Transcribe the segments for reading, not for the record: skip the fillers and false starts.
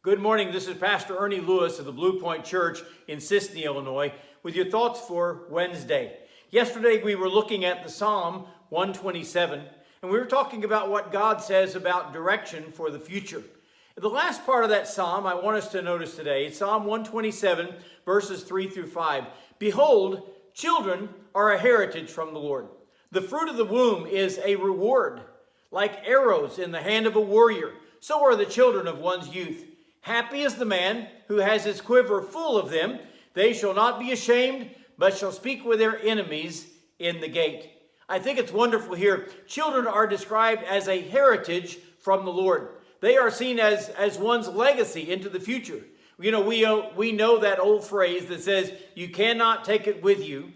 Good morning. This is Pastor Ernie Lewis of the Blue Point Church in Sisney, Illinois, with your thoughts for Wednesday. Yesterday we were looking at the Psalm 127, and we were talking about what God says about direction for the future. The last part of that psalm I want us to notice today, Psalm 127, verses 3 through 5. Behold, children are a heritage from the Lord. The fruit of the womb is a reward. Like arrows in the hand of a warrior, so are the children of one's youth. Happy is the man who has his quiver full of them. They shall not be ashamed, but shall speak with their enemies in the gate. I think it's wonderful here. Children are described as a heritage from the Lord. They are seen as one's legacy into the future. You know, we know that old phrase that says, you cannot take it with you.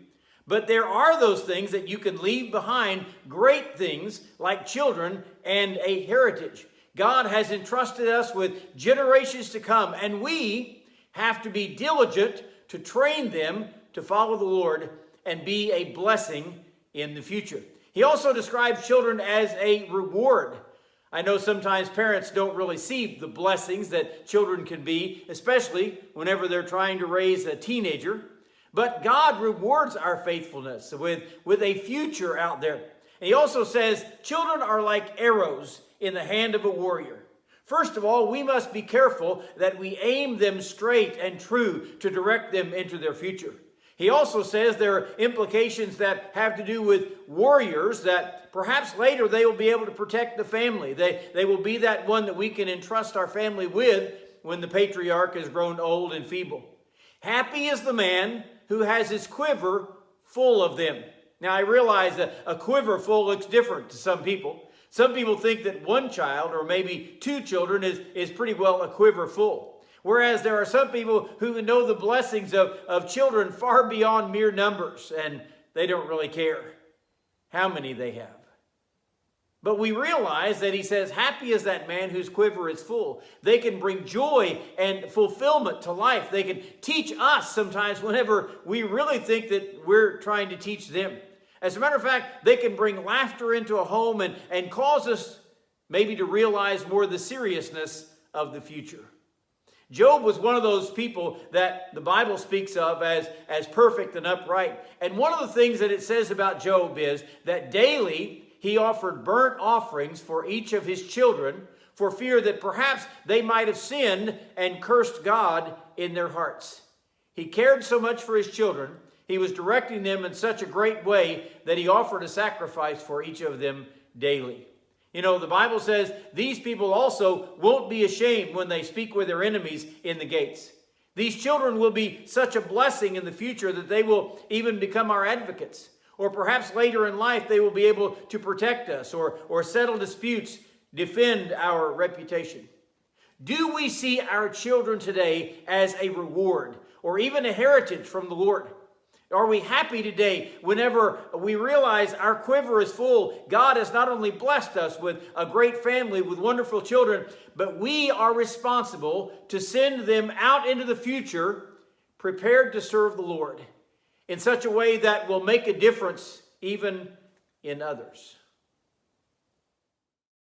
But there are those things that you can leave behind, great things like children and a heritage. God has entrusted us with generations to come, and we have to be diligent to train them to follow the Lord and be a blessing in the future. He also describes children as a reward. I know sometimes parents don't really see the blessings that children can be, especially whenever they're trying to raise a teenager. But God rewards our faithfulness with a future out there. And he also says, children are like arrows in the hand of a warrior. First of all, we must be careful that we aim them straight and true to direct them into their future. He also says there are implications that have to do with warriors, that perhaps later they will be able to protect the family. They will be that one that we can entrust our family with when the patriarch has grown old and feeble. Happy is the man who has his quiver full of them. Now, I realize that a quiver full looks different to some people. Some people think that one child or maybe two children is pretty well a quiver full. Whereas there are some people who know the blessings of children far beyond mere numbers, and they don't really care how many they have. But we realize that he says, happy is that man whose quiver is full. They can bring joy and fulfillment to life. They can teach us sometimes whenever we really think that we're trying to teach them. As a matter of fact, they can bring laughter into a home and cause us maybe to realize more the seriousness of the future. Job was one of those people that the Bible speaks of as perfect and upright. And one of the things that it says about Job is that daily he offered burnt offerings for each of his children for fear that perhaps they might have sinned and cursed God in their hearts. He cared so much for his children. He was directing them in such a great way that he offered a sacrifice for each of them daily. You know, the Bible says these people also won't be ashamed when they speak with their enemies in the gates. These children will be such a blessing in the future that they will even become our advocates. Or perhaps later in life they will be able to protect us or settle disputes, defend our reputation. Do we see our children today as a reward or even a heritage from the Lord? Are we happy today whenever we realize our quiver is full? God has not only blessed us with a great family, with wonderful children, but we are responsible to send them out into the future prepared to serve the Lord in such a way that will make a difference even in others.